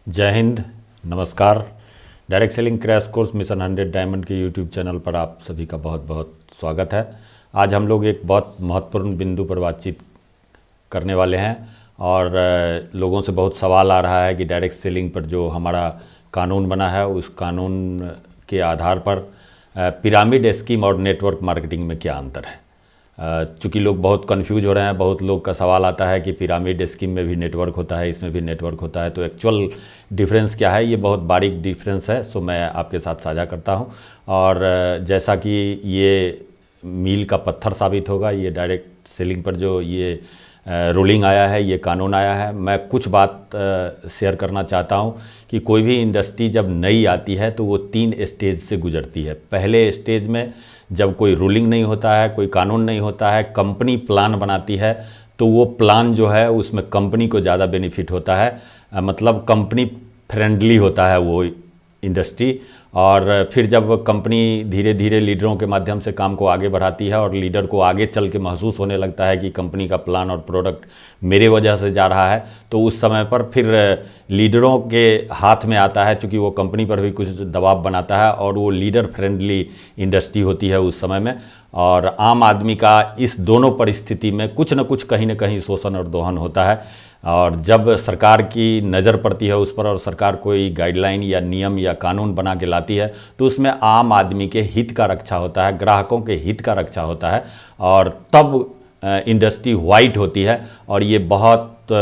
जय हिंद, नमस्कार। Direct selling crash course mission 100 diamond के यूट्यूब चैनल पर आप सभी का बहुत बहुत स्वागत है। आज हम लोग एक बहुत महत्वपूर्ण बिंदु पर बातचीत करने वाले हैं और लोगों से बहुत सवाल आ रहा है कि डायरेक्ट सेलिंग पर जो हमारा कानून बना है उस कानून के आधार पर पिरामिड स्कीम और नेटवर्क मार्केटिंग में क्या अंतर है। चूँकि लोग बहुत कंफ्यूज हो रहे हैं, बहुत लोग का सवाल आता है कि पिरामिड स्कीम में भी नेटवर्क होता है, इसमें भी नेटवर्क होता है, तो एक्चुअल डिफरेंस क्या है। ये बहुत बारीक डिफरेंस है, सो मैं आपके साथ साझा करता हूँ। और जैसा कि ये मील का पत्थर साबित होगा, ये डायरेक्ट सेलिंग पर जो ये रूलिंग आया है, ये कानून आया है, मैं कुछ बात शेयर करना चाहता हूँ कि कोई भी इंडस्ट्री जब नई आती है तो वो 3 स्टेज से गुजरती है। पहले स्टेज में जब कोई रूलिंग नहीं होता है, कोई कानून नहीं होता है, कंपनी प्लान बनाती है, तो वो प्लान जो है उसमें कंपनी को ज़्यादा बेनिफिट होता है, मतलब कंपनी फ्रेंडली होता है वो इंडस्ट्री। और फिर जब कंपनी धीरे धीरे लीडरों के माध्यम से काम को आगे बढ़ाती है और लीडर को आगे चल के महसूस होने लगता है कि कंपनी का प्लान और प्रोडक्ट मेरे वजह से जा रहा है, तो उस समय पर फिर लीडरों के हाथ में आता है, चूँकि वो कंपनी पर भी कुछ दबाव बनाता है और वो लीडर फ्रेंडली इंडस्ट्री होती है उस समय में। और आम आदमी का इस दोनों परिस्थिति में कुछ न कुछ कहीं न कहीं शोषण और दोहन होता है। और जब सरकार की नज़र पड़ती है उस पर और सरकार कोई गाइडलाइन या नियम या कानून बना के लाती है, तो उसमें आम आदमी के हित का रक्षा होता है, ग्राहकों के हित का रक्षा होता है, और तब इंडस्ट्री वाइट होती है। और ये बहुत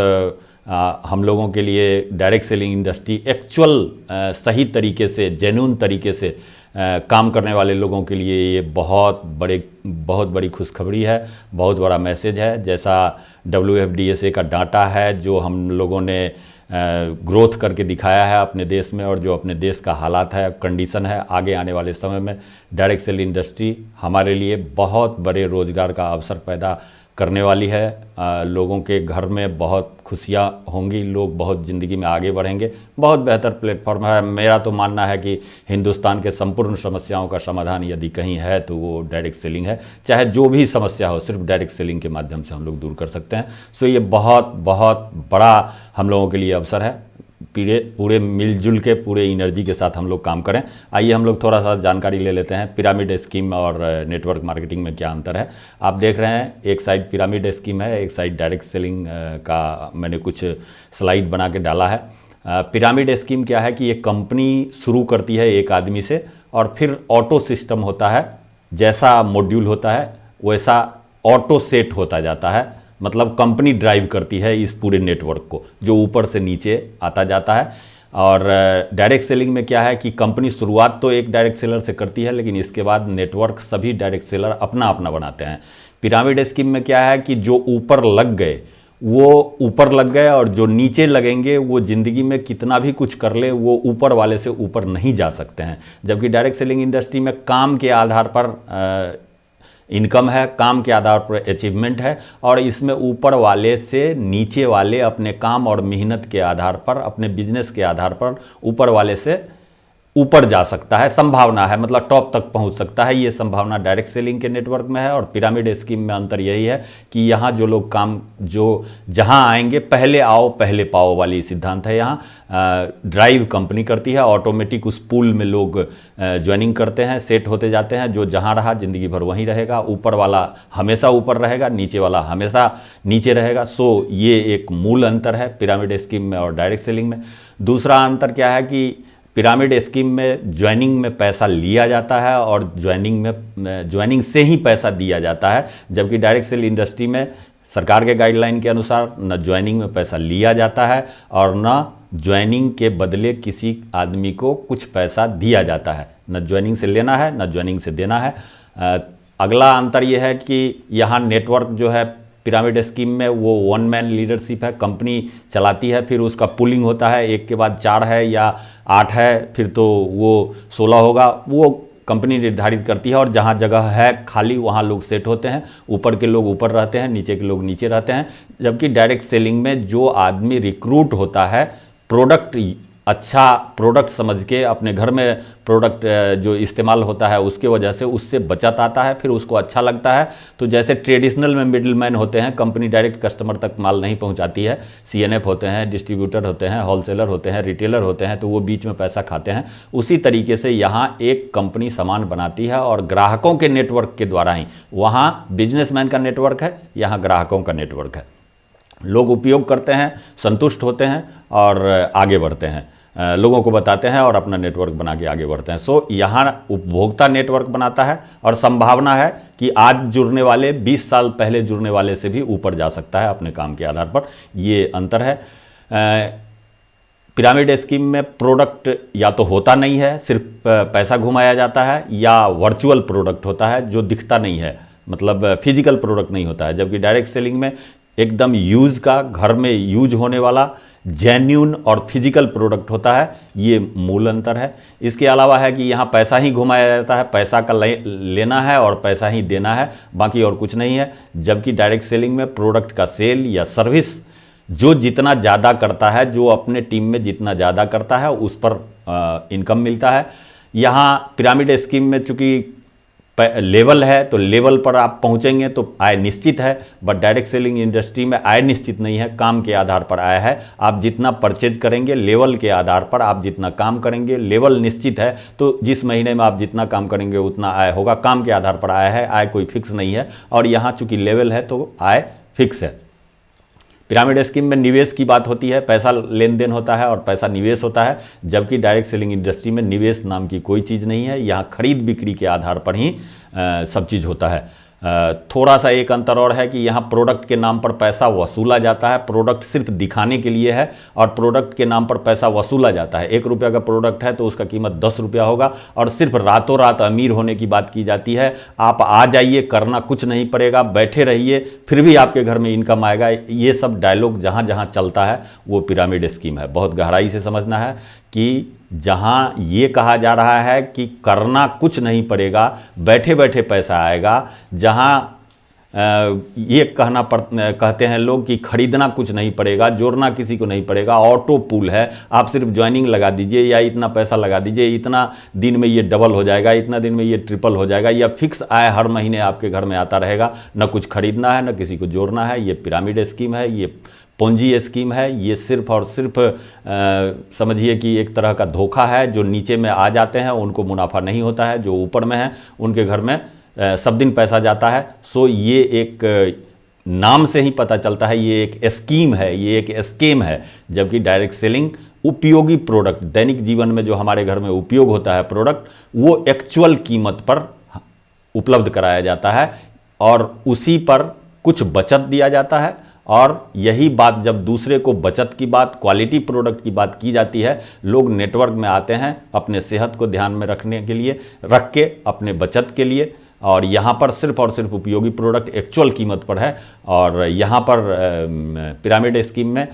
हम लोगों के लिए डायरेक्ट सेलिंग इंडस्ट्री एक्चुअल सही तरीके से, जेन्युइन तरीके से काम करने वाले लोगों के लिए ये बहुत बड़ी खुशखबरी है, बहुत बड़ा मैसेज है। जैसा WFDSA का डाटा है जो हम लोगों ने ग्रोथ करके दिखाया है अपने देश में, और जो अपने देश का हालात है, कंडीशन है, आगे आने वाले समय में डायरेक्ट सेल इंडस्ट्री हमारे लिए बहुत बड़े रोज़गार का अवसर पैदा करने वाली है। लोगों के घर में बहुत खुशियाँ होंगी, लोग बहुत ज़िंदगी में आगे बढ़ेंगे। बहुत बेहतर प्लेटफॉर्म है। मेरा तो मानना है कि हिंदुस्तान के संपूर्ण समस्याओं का समाधान यदि कहीं है तो वो डायरेक्ट सेलिंग है। चाहे जो भी समस्या हो, सिर्फ डायरेक्ट सेलिंग के माध्यम से हम लोग दूर कर सकते हैं। सो ये बहुत बड़ा हम लोगों के लिए अवसर है। पूरे मिलजुल के, पूरे एनर्जी के साथ हम लोग काम करें। आइए हम लोग थोड़ा सा जानकारी ले लेते हैं पिरामिड स्कीम और नेटवर्क मार्केटिंग में क्या अंतर है। आप देख रहे हैं, एक साइड पिरामिड स्कीम है, एक साइड डायरेक्ट सेलिंग का मैंने कुछ स्लाइड बना के डाला है। पिरामिड स्कीम क्या है कि ये कंपनी शुरू करती है एक आदमी से, और फिर ऑटो सिस्टम होता है, जैसा मॉड्यूल होता है वैसा ऑटो सेट होता जाता है। मतलब कंपनी ड्राइव करती है इस पूरे नेटवर्क को, जो ऊपर से नीचे आता जाता है। और डायरेक्ट सेलिंग में क्या है कि कंपनी शुरुआत तो एक डायरेक्ट सेलर से करती है, लेकिन इसके बाद नेटवर्क सभी डायरेक्ट सेलर अपना अपना बनाते हैं। पिरामिड स्कीम में क्या है कि जो ऊपर लग गए वो ऊपर लग गए, और जो नीचे लगेंगे वो ज़िंदगी में कितना भी कुछ कर ले वो ऊपर वाले से ऊपर नहीं जा सकते हैं। जबकि डायरेक्ट सेलिंग इंडस्ट्री में काम के आधार पर इनकम है, काम के आधार पर अचीवमेंट है, और इसमें ऊपर वाले से नीचे वाले अपने काम और मेहनत के आधार पर, अपने बिजनेस के आधार पर ऊपर वाले से ऊपर जा सकता है। संभावना है, मतलब टॉप तक पहुंच सकता है। ये संभावना डायरेक्ट सेलिंग के नेटवर्क में है। और पिरामिड स्कीम में अंतर यही है कि यहाँ जो लोग काम जो जहाँ आएंगे, पहले आओ पहले पाओ वाली सिद्धांत है। यहाँ ड्राइव कंपनी करती है, ऑटोमेटिक उस पूल में लोग ज्वाइनिंग करते हैं, सेट होते जाते हैं। जो जहाँ रहा ज़िंदगी भर वहीं रहेगा। ऊपर वाला हमेशा ऊपर रहेगा, नीचे वाला हमेशा नीचे रहेगा। सो ये एक मूल अंतर है पिरामिड स्कीम में और डायरेक्ट सेलिंग में। दूसरा अंतर क्या है कि पिरामिड स्कीम में ज्वाइनिंग में पैसा लिया जाता है और ज्वाइनिंग से ही पैसा दिया जाता है। जबकि डायरेक्ट सेल इंडस्ट्री में सरकार के गाइडलाइन के अनुसार न ज्वाइनिंग में पैसा लिया जाता है और न ज्वाइनिंग के बदले किसी आदमी को कुछ पैसा दिया जाता है। न ज्वाइनिंग से लेना है, न ज्वाइनिंग से देना है। अगला अंतर यह है कि यहाँ नेटवर्क जो है पिरामिड स्कीम में वो 1 मैन लीडरशिप है, कंपनी चलाती है, फिर उसका पुलिंग होता है, एक के बाद 4 है या 8 है, फिर तो वो 16 होगा, वो कंपनी निर्धारित करती है। और जहाँ जगह है खाली वहाँ लोग सेट होते हैं, ऊपर के लोग ऊपर रहते हैं, नीचे के लोग नीचे रहते हैं। जबकि डायरेक्ट सेलिंग में जो आदमी रिक्रूट होता है, प्रोडक्ट अच्छा प्रोडक्ट समझ के अपने घर में प्रोडक्ट जो इस्तेमाल होता है उसके वजह से उससे बचत आता है, फिर उसको अच्छा लगता है। तो जैसे ट्रेडिशनल में मिडिल मैन होते हैं, कंपनी डायरेक्ट कस्टमर तक माल नहीं पहुंचाती है, CNF होते हैं, डिस्ट्रीब्यूटर होते हैं, होलसेलर होते हैं, रिटेलर होते हैं, तो वो बीच में पैसा खाते हैं। उसी तरीके से यहाँ एक कंपनी सामान बनाती है और ग्राहकों के नेटवर्क के द्वारा ही, वहाँ बिजनेसमैन का नेटवर्क है, यहाँ ग्राहकों का नेटवर्क है। लोग उपयोग करते हैं, संतुष्ट होते हैं और आगे बढ़ते हैं, लोगों को बताते हैं और अपना नेटवर्क बना के आगे बढ़ते हैं। सो यहाँ उपभोक्ता नेटवर्क बनाता है और संभावना है कि आज जुड़ने वाले 20 साल पहले जुड़ने वाले से भी ऊपर जा सकता है अपने काम के आधार पर। ये अंतर है। पिरामिड स्कीम में प्रोडक्ट या तो होता नहीं है, सिर्फ पैसा घुमाया जाता है, या वर्चुअल प्रोडक्ट होता है जो दिखता नहीं है, मतलब फिजिकल प्रोडक्ट नहीं होता है। जबकि डायरेक्ट सेलिंग में एकदम यूज का, घर में यूज होने वाला जेन्यून और फिजिकल प्रोडक्ट होता है। ये मूल अंतर है। इसके अलावा है कि यहाँ पैसा ही घुमाया जाता है, पैसा का लेना है और पैसा ही देना है, बाकी और कुछ नहीं है। जबकि डायरेक्ट सेलिंग में प्रोडक्ट का सेल या सर्विस जो जितना ज़्यादा करता है, जो अपने टीम में जितना ज़्यादा करता है, उस पर इनकम मिलता है। यहाँ पिरामिड स्कीम में चूँकि लेवल है तो लेवल पर आप पहुंचेंगे तो आय निश्चित है, बट डायरेक्ट सेलिंग इंडस्ट्री में आय निश्चित नहीं है, काम के आधार पर आय है। आप जितना परचेज करेंगे लेवल के आधार पर, आप जितना काम करेंगे लेवल निश्चित है, तो जिस महीने में आप जितना काम करेंगे उतना आय होगा। काम के आधार पर आय है, आय कोई फिक्स नहीं है। और यहाँ चूंकि लेवल है तो आय फिक्स है। पिरामिड स्कीम में निवेश की बात होती है, पैसा लेन देन होता है और पैसा निवेश होता है। जबकि डायरेक्ट सेलिंग इंडस्ट्री में निवेश नाम की कोई चीज़ नहीं है। यहाँ खरीद बिक्री के आधार पर ही सब चीज़ होता है। थोड़ा सा एक अंतर और है कि यहाँ प्रोडक्ट के नाम पर पैसा वसूला जाता है। प्रोडक्ट सिर्फ दिखाने के लिए है और प्रोडक्ट के नाम पर पैसा वसूला जाता है। 1 रुपये का प्रोडक्ट है तो उसका कीमत 10 रुपया होगा और सिर्फ रातों रात अमीर होने की बात की जाती है। आप आ जाइए, करना कुछ नहीं पड़ेगा, बैठे रहिए, फिर भी आपके घर में इनकम आएगा। ये सब डायलॉग जहाँ जहाँ चलता है वो पिरामिड स्कीम है। बहुत गहराई से समझना है कि जहाँ ये कहा जा रहा है कि करना कुछ नहीं पड़ेगा, बैठे बैठे पैसा आएगा, जहाँ ये कहते हैं लोग कि खरीदना कुछ नहीं पड़ेगा, जोड़ना किसी को नहीं पड़ेगा, ऑटो पूल है, आप सिर्फ ज्वाइनिंग लगा दीजिए या इतना पैसा लगा दीजिए, इतना दिन में ये डबल हो जाएगा, इतना दिन में ये ट्रिपल हो जाएगा, या फिक्स आय हर महीने आपके घर में आता रहेगा। न कुछ खरीदना है, न किसी को जोड़ना है। ये पिरामिड स्कीम है, ये पूंजी स्कीम है। ये सिर्फ और सिर्फ समझिए कि एक तरह का धोखा है। जो नीचे में आ जाते हैं उनको मुनाफा नहीं होता है, जो ऊपर में है उनके घर में सब दिन पैसा जाता है। सो ये एक नाम से ही पता चलता है, ये एक स्कीम है, ये एक स्कीम है। जबकि डायरेक्ट सेलिंग उपयोगी प्रोडक्ट, दैनिक जीवन में जो हमारे घर में उपयोग होता है प्रोडक्ट, वो एक्चुअल कीमत पर उपलब्ध कराया जाता है और उसी पर कुछ बचत दिया जाता है। और यही बात जब दूसरे को बचत की बात, क्वालिटी प्रोडक्ट की बात की जाती है, लोग नेटवर्क में आते हैं अपने सेहत को ध्यान में रखने के लिए, रख के अपने बचत के लिए। और यहाँ पर सिर्फ और सिर्फ उपयोगी प्रोडक्ट एक्चुअल कीमत पर है। और यहाँ पर पिरामिड स्कीम में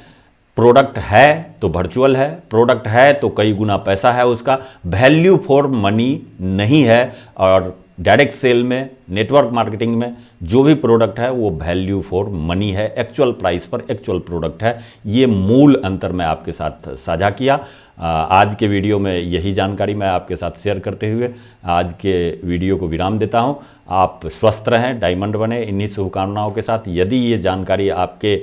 प्रोडक्ट है तो वर्चुअल है, प्रोडक्ट है तो कई गुना पैसा है, उसका वैल्यू फॉर मनी नहीं है। और डायरेक्ट सेल में, नेटवर्क मार्केटिंग में जो भी प्रोडक्ट है वो वैल्यू फॉर मनी है, एक्चुअल प्राइस पर एक्चुअल प्रोडक्ट है। ये मूल अंतर मैं आपके साथ साझा किया। आज के वीडियो में यही जानकारी मैं आपके साथ शेयर करते हुए आज के वीडियो को विराम देता हूं। आप स्वस्थ रहें, डायमंड बने, इन्हीं शुभकामनाओं के साथ। यदि ये जानकारी आपके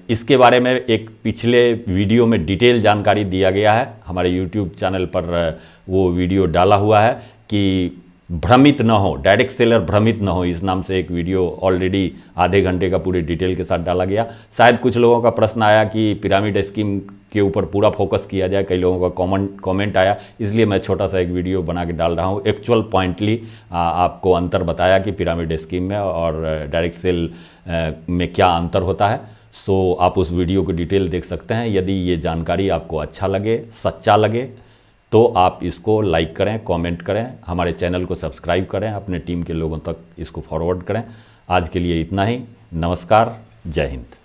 इसके बारे में एक पिछले वीडियो में डिटेल जानकारी दिया गया है, हमारे यूट्यूब चैनल पर वो वीडियो डाला हुआ है कि भ्रमित न हो, डायरेक्ट सेलर भ्रमित न हो, इस नाम से एक वीडियो ऑलरेडी आधे घंटे का पूरे डिटेल के साथ डाला गया। शायद कुछ लोगों का प्रश्न आया कि पिरामिड स्कीम के ऊपर पूरा फोकस किया जाए, कई लोगों का कमेंट आया, इसलिए मैं छोटा सा एक वीडियो बना के डाल रहा हूँ। एक्चुअल पॉइंटली आपको अंतर बताया कि पिरामिड स्कीम में और डायरेक्ट सेल में क्या अंतर होता है। सो आप उस वीडियो को डिटेल देख सकते हैं। यदि ये जानकारी आपको अच्छा लगे, सच्चा लगे, तो आप इसको लाइक करें, कमेंट करें, हमारे चैनल को सब्सक्राइब करें, अपने टीम के लोगों तक इसको फॉरवर्ड करें। आज के लिए इतना ही। नमस्कार, जय हिंद।